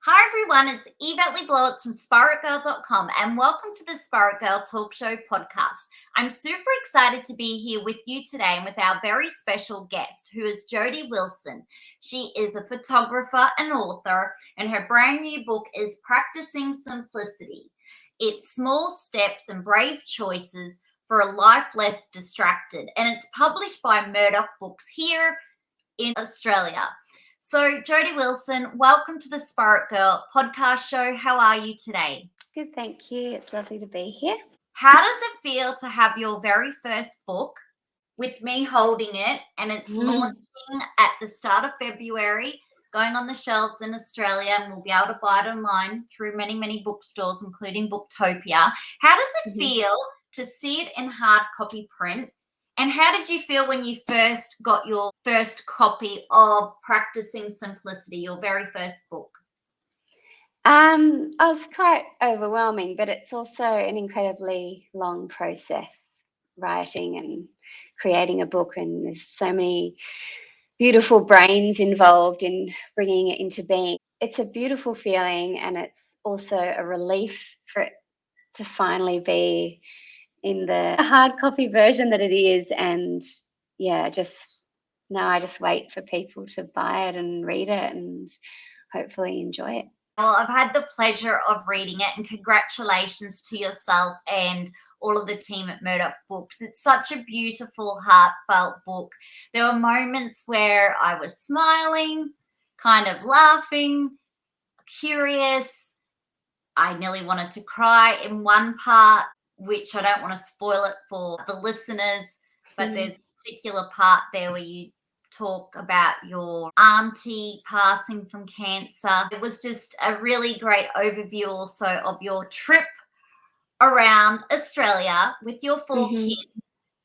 Hi everyone, it's Yvette Blowitz from SpiritGirl.com and welcome to the Spirit Girl Talk Show podcast. I'm super excited to be here with you today and with our very special guest, who is Jodi Wilson. She is a photographer and author, and her brand new book is Practising Simplicity. It's small steps and brave choices for a life less distracted, and it's published by Murdoch Books here in Australia. So, Jodi Wilson, welcome to the Spirit Girl podcast show. How are you today? Good, thank you. It's lovely to be here. How does it feel to have your very first book with me holding it, and it's launching at the start of February, going on the shelves in Australia, and we'll be able to buy it online through many, many bookstores, including Booktopia. How does it feel to see it in hard copy print? And how did you feel when you first got your first copy of Practising Simplicity, your very first book? I was quite overwhelming, but it's also an incredibly long process, writing and creating a book, and there's so many beautiful brains involved in bringing it into being. It's a beautiful feeling, and it's also a relief for it to finally be in the hard copy version that it is. And yeah, now I just wait for people to buy it and read it and hopefully enjoy it. Well, I've had the pleasure of reading it, and congratulations to yourself and all of the team at Murdoch Books. It's such a beautiful, heartfelt book. There were moments where I was smiling, kind of laughing, curious. I nearly wanted to cry in one part, which I don't want to spoil it for the listeners, but there's a particular part there where you talk about your auntie passing from cancer. It was just a really great overview also of your trip around Australia with your four kids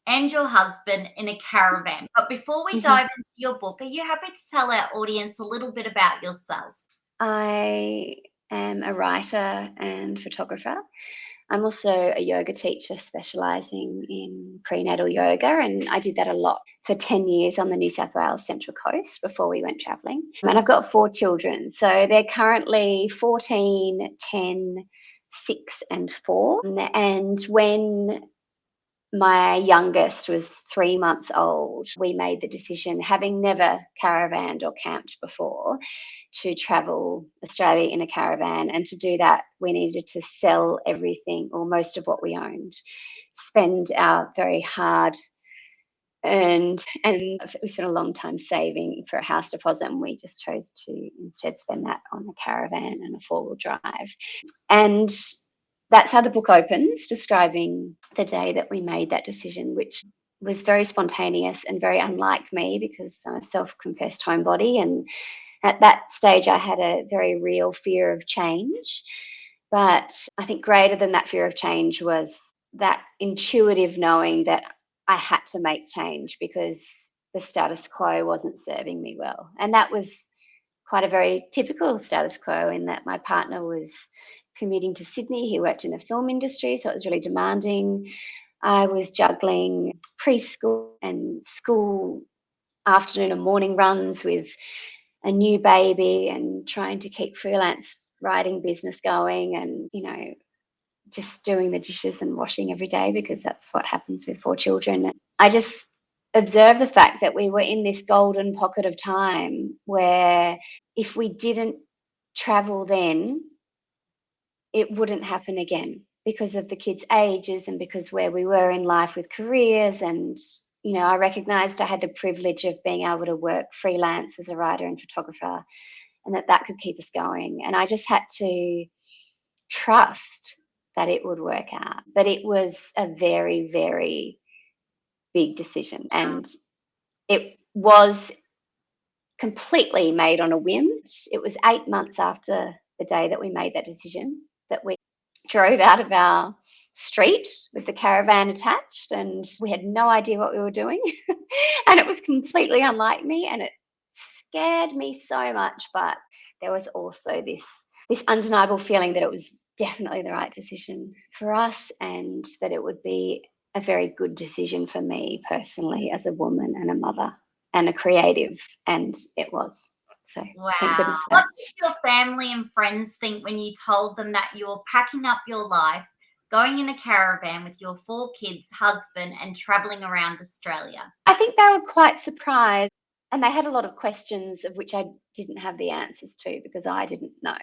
and your husband in a caravan. But before we dive into your book, are you happy to tell our audience a little bit about yourself? I am a writer and photographer. I'm also a yoga teacher specialising in prenatal yoga, and I did that a lot for 10 years on the New South Wales Central Coast before we went travelling. And I've got 4 children, so they're currently 14, 10, 6 and 4. And when my youngest was 3 months old, we made the decision, having never caravanned or camped before, to travel Australia in a caravan. And to do that, we needed to sell everything or most of what we owned, spend our very hard earned, and we spent a long time saving for a house deposit, and we just chose to instead spend that on a caravan and a 4-wheel drive. And that's how the book opens, describing the day that we made that decision, which was very spontaneous and very unlike me because I'm a self-confessed homebody. And at that stage, I had a very real fear of change. But I think greater than that fear of change was that intuitive knowing that I had to make change because the status quo wasn't serving me well. And that was quite a very typical status quo, in that my partner was commuting to Sydney. He worked in the film industry, so it was really demanding. I was juggling preschool and school afternoon and morning runs with a new baby and trying to keep freelance writing business going, and, just doing the dishes and washing every day because that's what happens with 4 children. I just observed the fact that we were in this golden pocket of time where if we didn't travel then, it wouldn't happen again because of the kids' ages and because where we were in life with careers. And, I recognised I had the privilege of being able to work freelance as a writer and photographer, and that could keep us going. And I just had to trust that it would work out. But it was a very, very big decision, and it was completely made on a whim. It was 8 months after the day that we made that decision that we drove out of our street with the caravan attached, and we had no idea what we were doing. And it was completely unlike me, and it scared me so much. But there was also this undeniable feeling that it was definitely the right decision for us, and that it would be a very good decision for me personally as a woman and a mother and a creative, and it was. So thank Wow. goodness for What that. did your family and friends think when you told them that you were packing up your life, going in a caravan with your 4 kids, husband, and traveling around Australia? I think they were quite surprised, and they had a lot of questions of which I didn't have the answers to because I didn't know.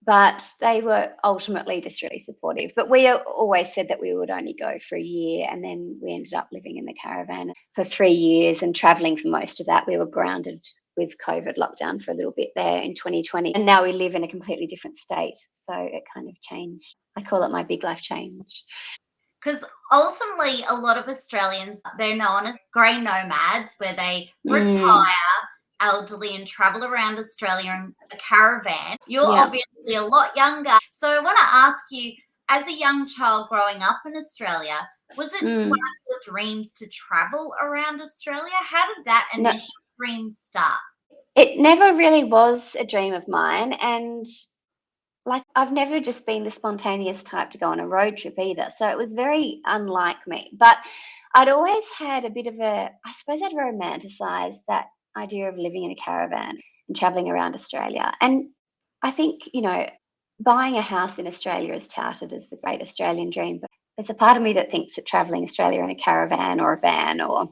But they were ultimately just really supportive. But we always said that we would only go for a year, and then we ended up living in the caravan for 3 years and traveling for most of that. We were grounded with COVID lockdown for a little bit there in 2020, and now we live in a completely different state. So it kind of changed. I call it my big life change. Because ultimately, a lot of Australians, they're known as grey nomads, where they Mm, retire elderly and travel around Australia in a caravan. You're yeah. obviously a lot younger. So I want to ask you, as a young child growing up in Australia, was it one Mm. of your dreams to travel around Australia? How did that No, initial dream start? it never really was a dream of mine. And like, I've never just been the spontaneous type to go on a road trip either. So it was very unlike me. But I'd always had a bit of I suppose I'd romanticized that idea of living in a caravan and traveling around Australia. And I think, buying a house in Australia is touted as the great Australian dream. But there's a part of me that thinks that traveling Australia in a caravan or a van or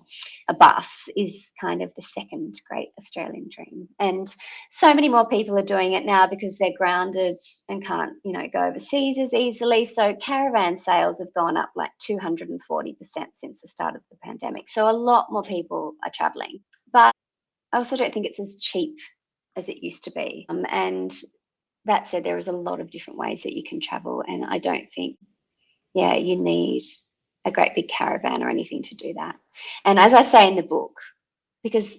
a bus is kind of the second great Australian dream. And so many more people are doing it now because they're grounded and can't, go overseas as easily. So caravan sales have gone up like 240% since the start of the pandemic. So a lot more people are traveling. But I also don't think it's as cheap as it used to be. And that said, there is a lot of different ways that you can travel. And I don't think, you need a great big caravan or anything to do that. And as I say in the book, because,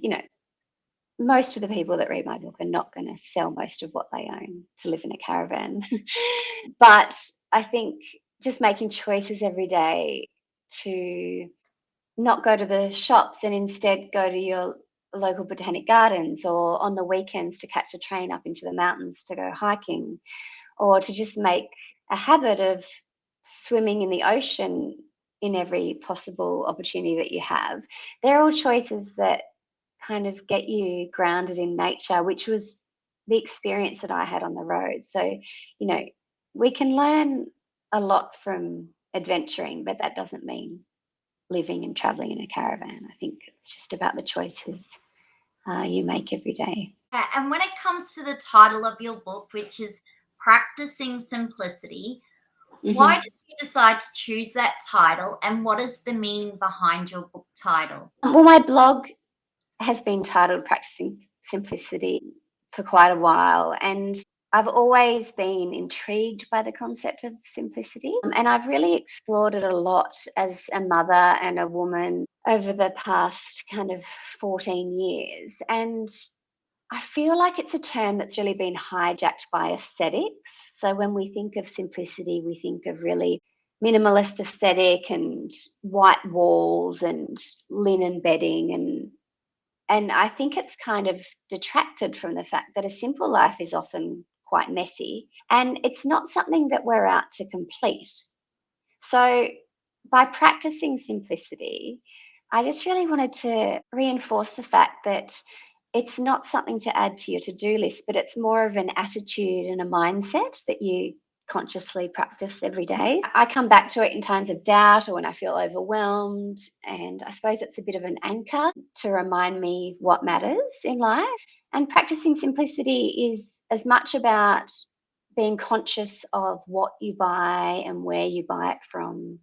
most of the people that read my book are not going to sell most of what they own to live in a caravan. But I think just making choices every day to not go to the shops and instead go to your local botanic gardens, or on the weekends to catch a train up into the mountains to go hiking, or to just make a habit of swimming in the ocean in every possible opportunity that you have. They're all choices that kind of get you grounded in nature, which was the experience that I had on the road. So, we can learn a lot from adventuring, but that doesn't mean living and traveling in a caravan. I think it's just about the choices you make every day. And when it comes to the title of your book, which is Practicing Simplicity, why Mhm. did you decide to choose that title, and what is the meaning behind your book title? Well, my blog has been titled Practicing Simplicity for quite a while, and I've always been intrigued by the concept of simplicity. And I've really explored it a lot as a mother and a woman over the past kind of 14 years. And I feel like it's a term that's really been hijacked by aesthetics. So when we think of simplicity, we think of really minimalist aesthetic and white walls and linen bedding, and I think it's kind of detracted from the fact that a simple life is often quite messy, and it's not something that we're out to complete. So, by practicing simplicity, I just really wanted to reinforce the fact that it's not something to add to your to do list, but it's more of an attitude and a mindset that you consciously practice every day. I come back to it in times of doubt or when I feel overwhelmed. And I suppose it's a bit of an anchor to remind me what matters in life. And practicing simplicity is as much about being conscious of what you buy and where you buy it from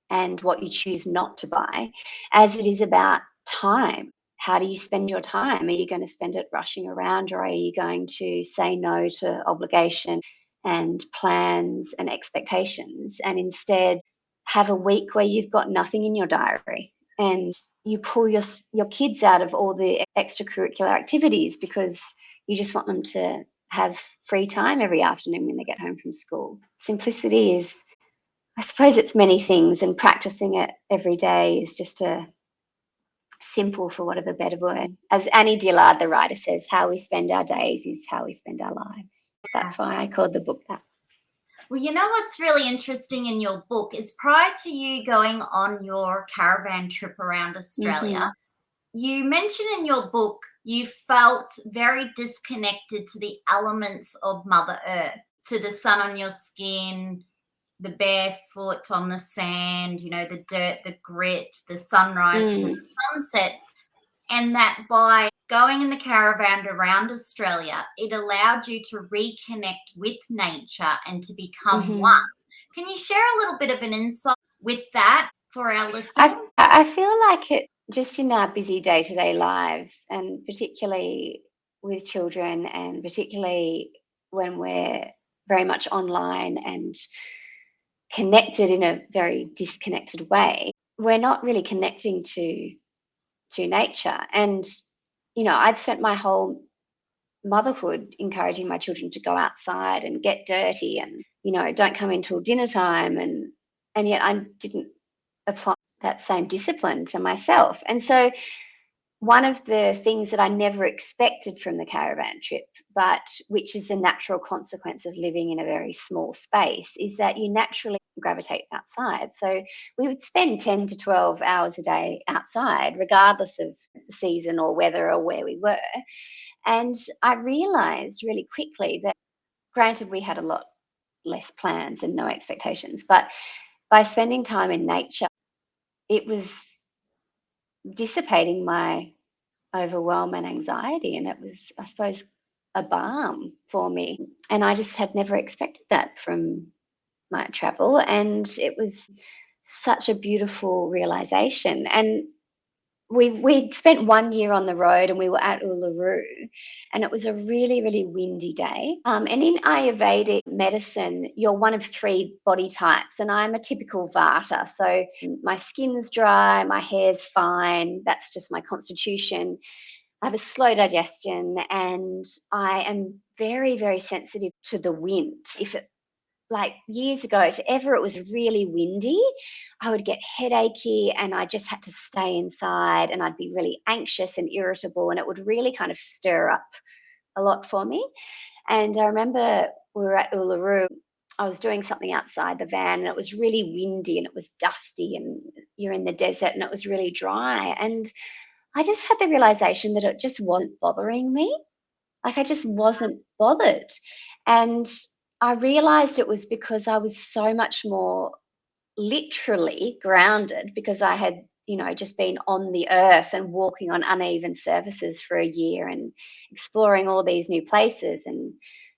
and what you choose not to buy, as it is about time. How do you spend your time? Are you going to spend it rushing around, or are you going to say no to obligation and plans and expectations, and instead have a week where you've got nothing in your diary and you pull your kids out of all the extracurricular activities because you just want them to have free time every afternoon when they get home from school. Simplicity is, I suppose, it's many things, and practicing it every day is just a simple, for want of a better word. As Annie Dillard, the writer, says, how we spend our days is how we spend our lives. That's why I called the book that. Well, you know what's really interesting in your book is prior to you going on your caravan trip around Australia, Mhm. You mention in your book you felt very disconnected to the elements of Mother Earth, to the sun on your skin, the barefoot on the sand, the dirt, the grit, the sunrises and Mm, the sunsets. And that by going in the caravan around Australia, it allowed you to reconnect with nature and to become one. mhm. Can you share a little bit of an insight with that for our I listeners? I feel like it just in our busy day-to-day lives, and particularly with children, and particularly when we're very much online and connected in a very disconnected way, we're not really connecting to nature. And I'd spent my whole motherhood encouraging my children to go outside and get dirty and don't come in till dinner time, and yet I didn't apply that same discipline to myself. And so one of the things that I never expected from the caravan trip, but which is the natural consequence of living in a very small space, is that you naturally gravitate outside. So we would spend 10 to 12 hours a day outside, regardless of the season or weather or where we were. And I realized really quickly that, granted, we had a lot less plans and no expectations, but by spending time in nature, it was dissipating my overwhelm and anxiety. And it was, I suppose, a balm for me. And I just had never expected that from my travel. And it was such a beautiful realization. And we spent 1 year on the road, and we were at Uluru, and it was a really, really windy day. And in Ayurvedic medicine, you're one of three body types, and I'm a typical Vata. So my skin's dry, my hair's fine. That's just my constitution. I have a slow digestion, and I am very, very sensitive to the wind. If it like years ago, if ever it was really windy, I would get headachy and I just had to stay inside, and I'd be really anxious and irritable, and it would really kind of stir up a lot for me. And I remember we were at Uluru. I was doing something outside the van, and it was really windy and it was dusty, and you're in the desert and it was really dry. And I just had the realization that it just wasn't bothering me. Like, I just wasn't bothered. And I realized it was because I was so much more literally grounded, because I had, just been on the earth and walking on uneven surfaces for a year and exploring all these new places and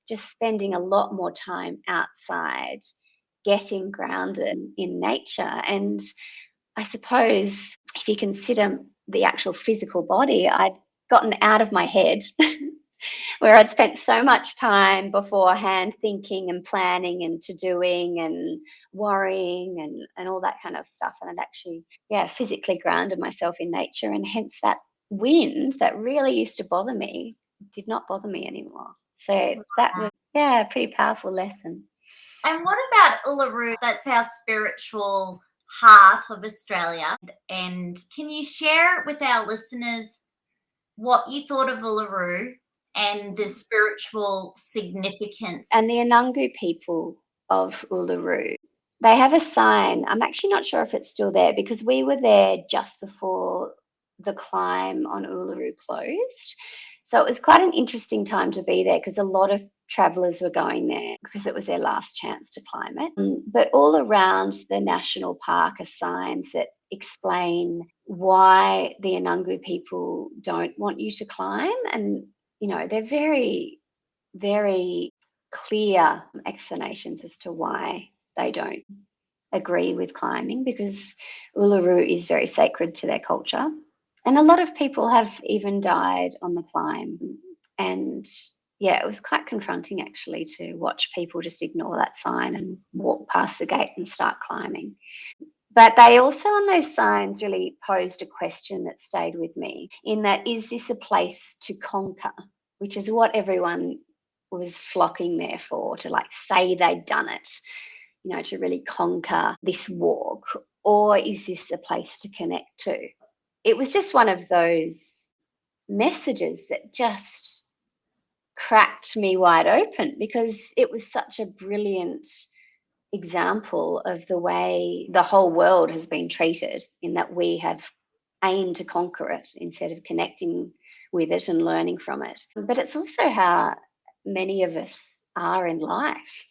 just spending a lot more time outside, getting grounded in nature. And I suppose if you consider the actual physical body, I'd gotten out of my head where I'd spent so much time beforehand thinking and planning and to doing and worrying and all that kind of stuff. And I'd actually, yeah, physically grounded myself in nature. And hence that wind that really used to bother me did not bother me anymore. So that was, yeah, a pretty powerful lesson. And what about Uluru? That's our spiritual heart of Australia. And can you share with our listeners what you thought of Uluru and the spiritual significance? And the Anangu people of Uluru, they have a sign. I'm actually not sure if it's still there, because we were there just before the climb on Uluru closed. So it was quite an interesting time to be there, because a lot of travelers were going there because it was their last chance to climb it. But all around the national park are signs that explain why the Anangu people don't want you to climb. And, they're very, very clear explanations as to why they don't agree with climbing, because Uluru is very sacred to their culture. And a lot of people have even died on the climb. And yeah, it was quite confronting actually to watch people just ignore that sign and walk past the gate and start climbing. But they also, on those signs, really posed a question that stayed with me, in that, is this a place to conquer? Which is what everyone was flocking there for, to like say they'd done it, to really conquer this walk. Or is this a place to connect to? It was just one of those messages that just cracked me wide open, because it was such a brilliant example of the way the whole world has been treated, in that we have aim to conquer it instead of connecting with it and learning from it. But it's also how many of us are in life,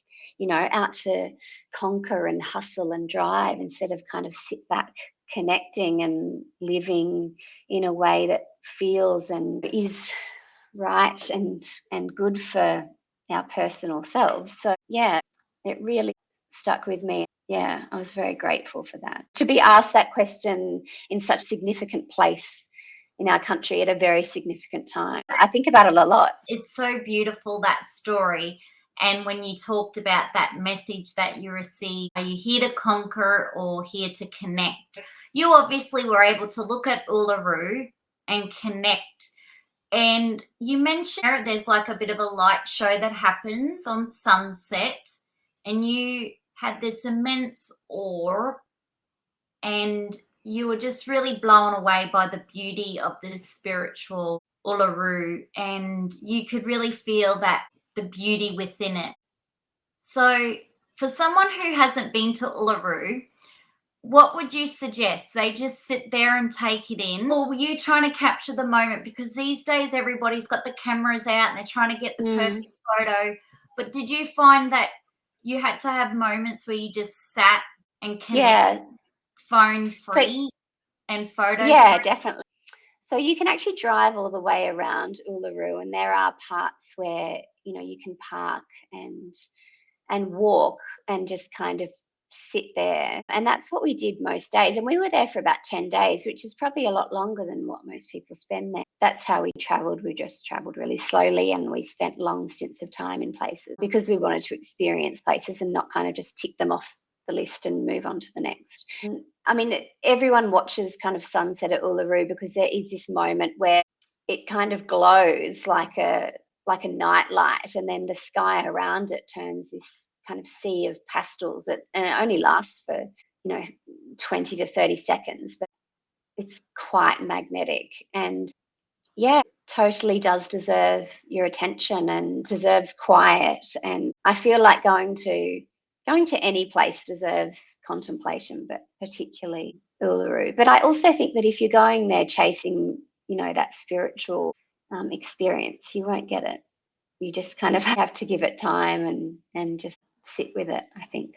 out to conquer and hustle and drive instead of kind of sit back, connecting and living in a way that feels and is right and good for our personal selves. So yeah, it really stuck with me. Yeah, I was very grateful for that. To be asked that question in such a significant place in our country at a very significant time. I think about it a lot. It's so beautiful, that story. And when you talked about that message that you received, are you here to conquer or here to connect? You obviously were able to look at Uluru and connect. And you mentioned there's like a bit of a light show that happens on sunset, and you had this immense awe, and you were just really blown away by the beauty of this spiritual Uluru, and you could really feel that the beauty within it. So for someone who hasn't been to Uluru, what would you suggest? They just sit there and take it in? Or were you trying to capture the moment? Because these days everybody's got the cameras out and they're trying to get the perfect photo. But did you find that you had to have moments where you just sat and connected, phone free and photo Yeah, free? definitely. So you can actually drive all the way around Uluru, and there are parts where you can park and walk and just kind of sit there. And that's what we did most days. And we were there for about 10 days, which is probably a lot longer than what most people spend there. That's how we traveled. We just traveled really slowly, and we spent long stints of time in places because we wanted to experience places and not kind of just tick them off the list and move on to the next. I mean, everyone watches kind of sunset at Uluru because there is this moment where it kind of glows like a night light, and then the sky around it turns this kind of sea of pastels, and it only lasts for 20 to 30 seconds, but it's quite magnetic. And yeah, totally does deserve your attention and deserves quiet. And I feel like going to any place deserves contemplation, but particularly Uluru. But I also think that if you're going there chasing that spiritual experience, you won't get it. You just kind of have to give it time and just sit with it, I think.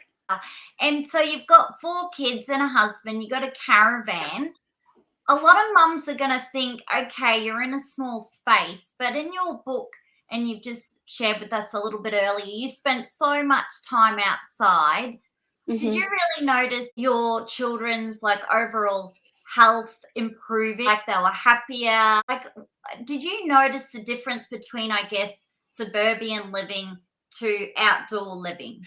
And so you've got 4 kids and a husband, you've got a caravan. A lot of mums are going to think, okay, you're in a small space, but in your book, and you've just shared with us a little bit earlier, you spent so much time outside. Did you really notice your children's overall health improving? Like they were happier? Like, did you notice the difference between, I guess, suburban living to outdoor living?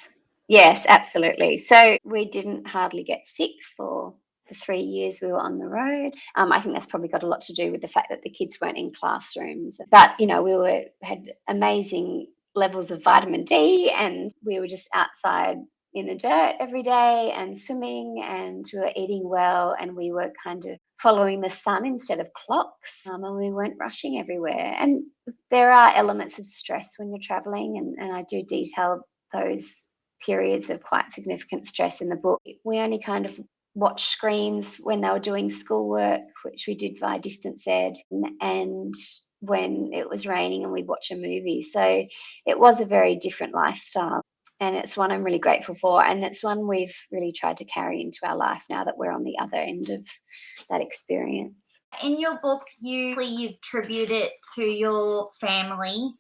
Yes, absolutely. So we didn't hardly get sick for the 3 years we were on the road. I think that's probably got a lot to do with the fact that the kids weren't in classrooms. But we had amazing levels of vitamin D, and we were just outside in the dirt every day and swimming, and we were eating well, and we were kind of following the sun instead of clocks, and we weren't rushing everywhere. And there are elements of stress when you're traveling, and I do detail those periods of quite significant stress in the book. We only kind of watched screens when they were doing schoolwork, which we did via distance ed, and when it was raining, and we'd watch a movie. So it was a very different lifestyle, and it's one I'm really grateful for, and it's one we've really tried to carry into our life now that we're on the other end of that experience. In your book, you attribute it to your family,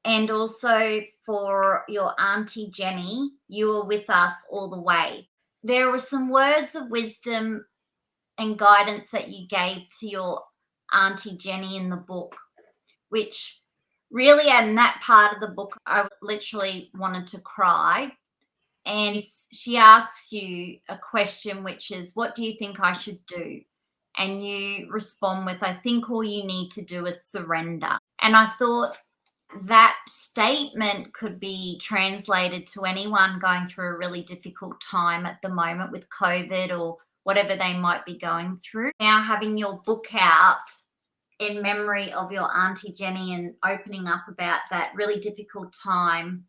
and also for your Auntie Jenny. You were with us all the way. There were some words of wisdom and guidance that you gave to your Auntie Jenny in the book, which really, in that part of the book, I literally wanted to cry. And she asks you a question, which is, what do you think I should do? And you respond with, I think all you need to do is surrender. And I thought that statement could be translated to anyone going through a really difficult time at the moment with COVID or whatever they might be going through. Now, having your book out in memory of your Auntie Jenny and opening up about that really difficult time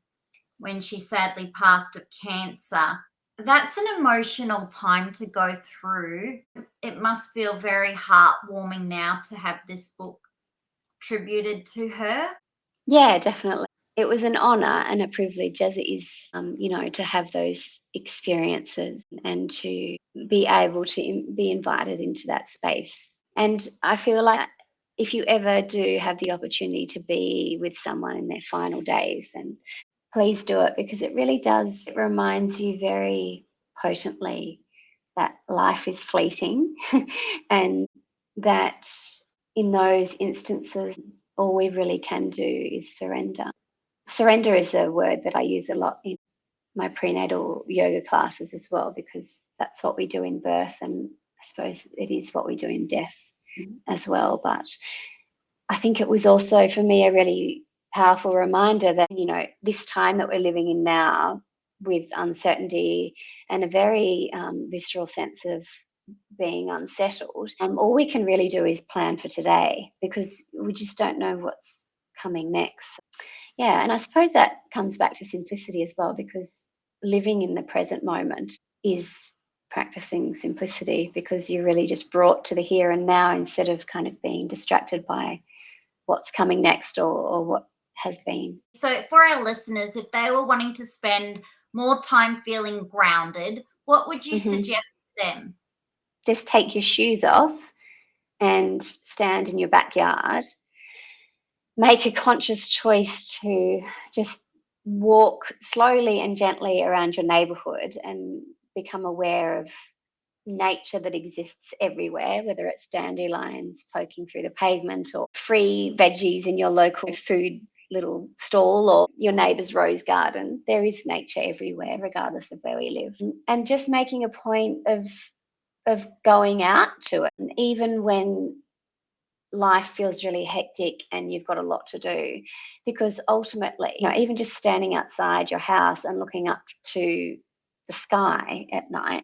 when she sadly passed of cancer, That's an emotional time to go through. It must feel very heartwarming now to have this book tributed to her. Yeah, definitely. It was an honour and a privilege, as it is, to have those experiences and to be able to be invited into that space. And I feel like if you ever do have the opportunity to be with someone in their final days, and please do it, because it really does, it reminds you very potently that life is fleeting and that in those instances, all we really can do is surrender. Surrender is a word that I use a lot in my prenatal yoga classes as well, because that's what we do in birth, and I suppose it is what we do in death as well. But I think it was also for me a really powerful reminder that, this time that we're living in now, with uncertainty and a very visceral sense of being unsettled, all we can really do is plan for today, because we just don't know what's coming next. Yeah, and I suppose that comes back to simplicity as well, because living in the present moment is practicing simplicity, because you're really just brought to the here and now instead of kind of being distracted by what's coming next, or what has been. So, for our listeners, if they were wanting to spend more time feeling grounded, what would you Hmm. suggest to them? Just take your shoes off and stand in your backyard. Make a conscious choice to just walk slowly and gently around your neighborhood and become aware of nature that exists everywhere, whether it's dandelions poking through the pavement or free veggies in your local food little stall or your neighbour's rose garden. There is nature everywhere, regardless of where we live. And just making a point of going out to it, and even when life feels really hectic and you've got a lot to do, because ultimately, even just standing outside your house and looking up to the sky at night,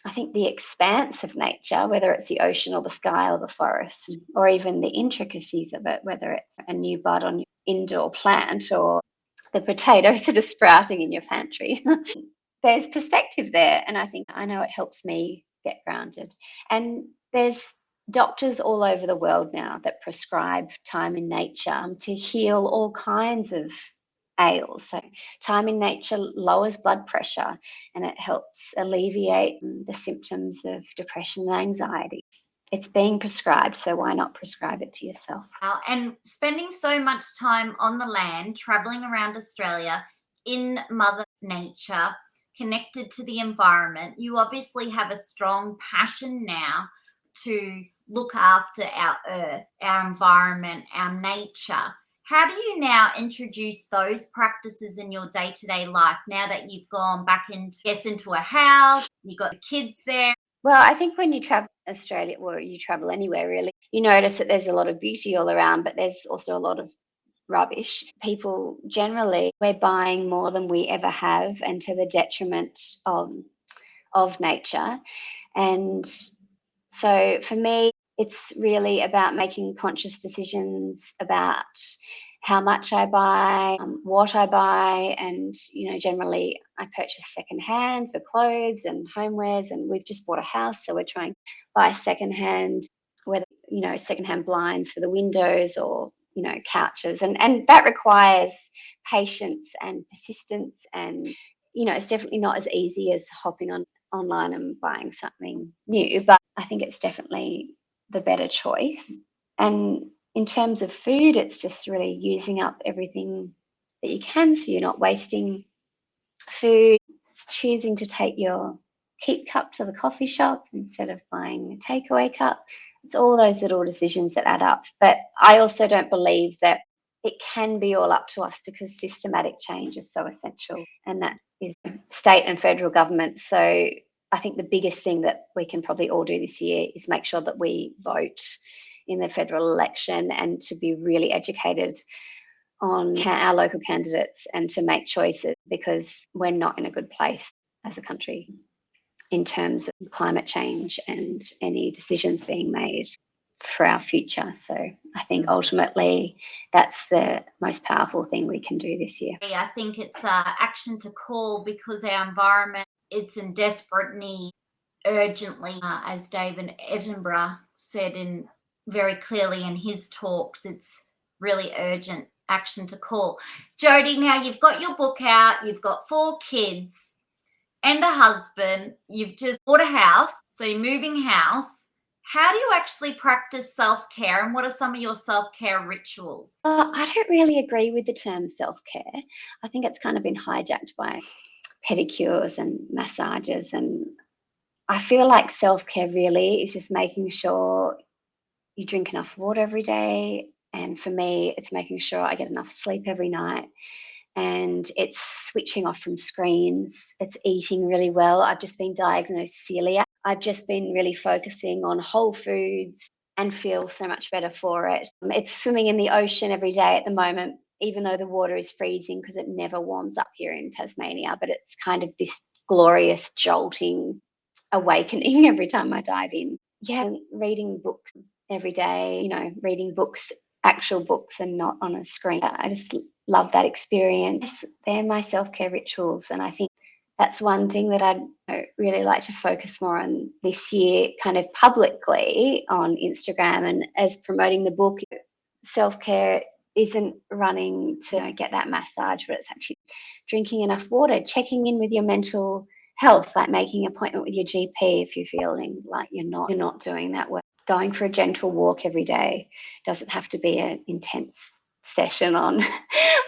I think the expanse of nature, whether it's the ocean or the sky or the forest, or even the intricacies of it, whether it's a new bud on your indoor plant or the potatoes that are sprouting in your pantry, there's perspective there. And I know it helps me get grounded. And there's doctors all over the world now that prescribe time in nature to heal all kinds of ails. So time in nature lowers blood pressure and it helps alleviate the symptoms of depression and anxiety. It's being prescribed, so why not prescribe it to yourself? And spending so much time on the land, traveling around Australia in Mother Nature, connected to the environment, you obviously have a strong passion now to look after our earth, our environment, our nature. How do you now introduce those practices in your day to day life now that you've gone back into a house, you've got the kids there? Well, I think when you travel Australia, or you travel anywhere really, you notice that there's a lot of beauty all around, but there's also a lot of rubbish. People generally, we're buying more than we ever have, and to the detriment of nature. And so for me, it's really about making conscious decisions about how much I buy, what I buy, and generally I purchase secondhand for clothes and homewares. And we've just bought a house, so we're trying to buy secondhand, whether secondhand blinds for the windows or couches, and that requires patience and persistence, and it's definitely not as easy as hopping on online and buying something new, but I think it's definitely the better choice. And in terms of food, it's just really using up everything that you can, so you're not wasting food. It's choosing to take your keep cup to the coffee shop instead of buying a takeaway cup. It's all those little decisions that add up. But I also don't believe that it can be all up to us, because systematic change is so essential, and that is state and federal government. So I think the biggest thing that we can probably all do this year is make sure that we vote in the federal election, and to be really educated on our local candidates and to make choices, because we're not in a good place as a country in terms of climate change and any decisions being made for our future. So I think ultimately that's the most powerful thing we can do this year. I think it's action to call, because our environment it's in desperate need urgently, as David Edinburgh said in very clearly in his talks, it's really urgent action to call. Jodi, now you've got your book out, you've got 4 kids and a husband, you've just bought a house, so you're moving house. How do you actually practice self-care, and what are some of your self-care rituals? I don't really agree with the term self-care. I think it's kind of been hijacked by pedicures and massages, and I feel like self-care really is just making sure you drink enough water every day. And for me, it's making sure I get enough sleep every night. And it's switching off from screens. It's eating really well. I've just been diagnosed celiac. I've just been really focusing on whole foods and feel so much better for it. It's swimming in the ocean every day at the moment, even though the water is freezing because it never warms up here in Tasmania. But it's kind of this glorious, jolting awakening every time I dive in. Yeah, reading books every day, reading books, actual books, and not on a screen. I just love that experience. They're my self-care rituals, and I think that's one thing that I'd really like to focus more on this year, kind of publicly on Instagram and as promoting the book. Self-care isn't running to get that massage, but it's actually drinking enough water, checking in with your mental health, like making an appointment with your GP if you're feeling like you're not doing that well. Going for a gentle walk every day doesn't have to be an intense session on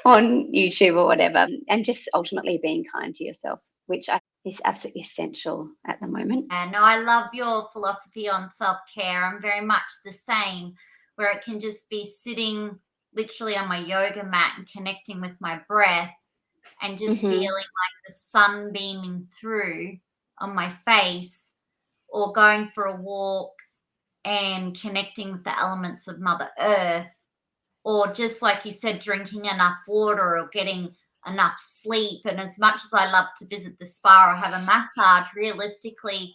on YouTube or whatever, and just ultimately being kind to yourself, which I think is absolutely essential at the moment. And I love your philosophy on self-care. I'm very much the same, where it can just be sitting literally on my yoga mat and connecting with my breath and just feeling like the sun beaming through on my face, or going for a walk and connecting with the elements of Mother Earth, or just like you said, drinking enough water or getting enough sleep. And as much as I love to visit the spa or have a massage, realistically,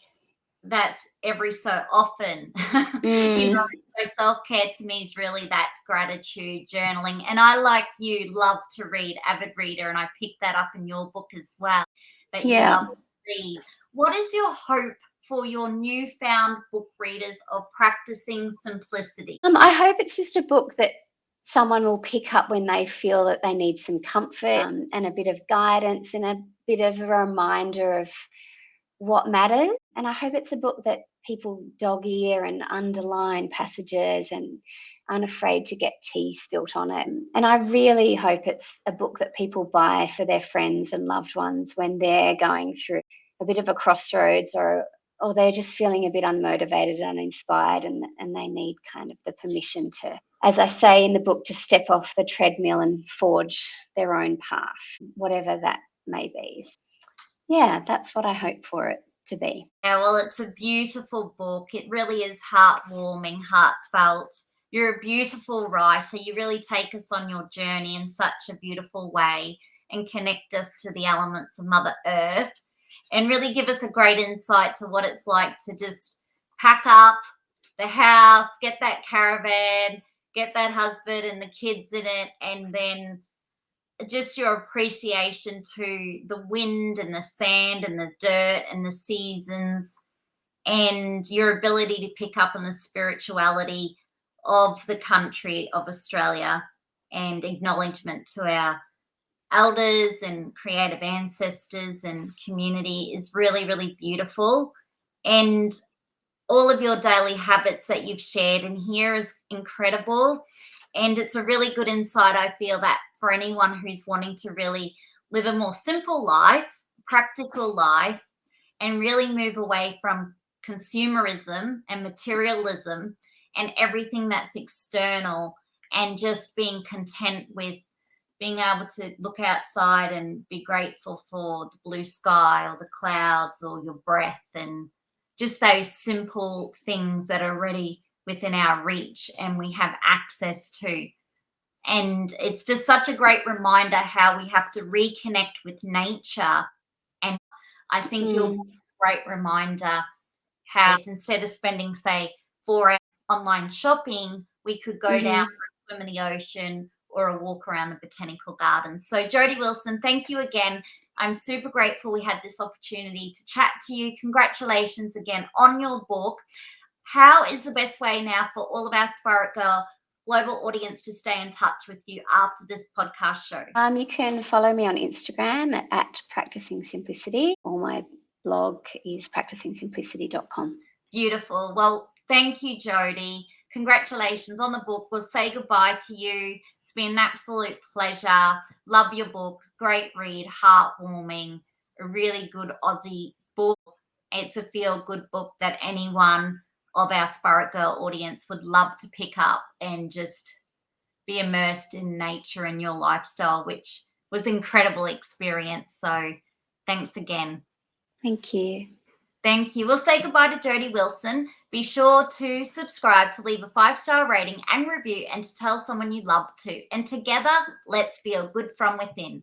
that's every so often. So self-care to me is really that gratitude journaling. And I, like you, love to read, avid reader, and I picked that up in your book as well, that you love to read. What is your hope for your newfound book readers of Practising Simplicity? I hope it's just a book that someone will pick up when they feel that they need some comfort, and a bit of guidance and a bit of a reminder of what matters. And I hope it's a book that people dog ear and underline passages and aren't afraid to get tea spilt on it. And I really hope it's a book that people buy for their friends and loved ones when they're going through a bit of a crossroads, or they're just feeling a bit unmotivated and uninspired, and they need kind of the permission to, as I say in the book, to step off the treadmill and forge their own path, whatever that may be. Yeah, that's what I hope for it to be. Yeah, well, it's a beautiful book. It really is heartwarming, heartfelt. You're a beautiful writer. You really take us on your journey in such a beautiful way and connect us to the elements of Mother Earth, and really give us a great insight to what it's like to just pack up the house, get that caravan, get that husband and the kids in it, and then just your appreciation to the wind and the sand and the dirt and the seasons, and your ability to pick up on the spirituality of the country of Australia, and acknowledgement to our elders and creative ancestors and community is really, really beautiful. And all of your daily habits that you've shared in here is incredible. And it's a really good insight, I feel, that for anyone who's wanting to really live a more simple life, practical life, and really move away from consumerism and materialism and everything that's external, and just being content with being able to look outside and be grateful for the blue sky or the clouds or your breath, and just those simple things that are already within our reach and we have access to. And it's just such a great reminder how we have to reconnect with nature. And I think your book is a great reminder how instead of spending, say, 4 hours online shopping, we could go down for a swim in the ocean, or a walk around the botanical garden. So Jodi Wilson, thank you again. I'm super grateful we had this opportunity to chat to you. Congratulations again on your book. How is the best way now for all of our Spirit Girl global audience to stay in touch with you after this podcast show? You can follow me on Instagram at Practising Simplicity, or my blog is practisingsimplicity.com. Beautiful. Well, thank you, Jodi. Congratulations on the book. We'll say goodbye to you. It's been an absolute pleasure. Love your book. Great read, heartwarming, a really good Aussie book. It's a feel-good book that anyone of our Spirit Girl audience would love to pick up and just be immersed in nature and your lifestyle, which was an incredible experience. So thanks again. Thank you. Thank you. We'll say goodbye to Jodi Wilson. Be sure to subscribe, to leave a 5-star rating and review, and to tell someone you love to. And together, let's feel good from within.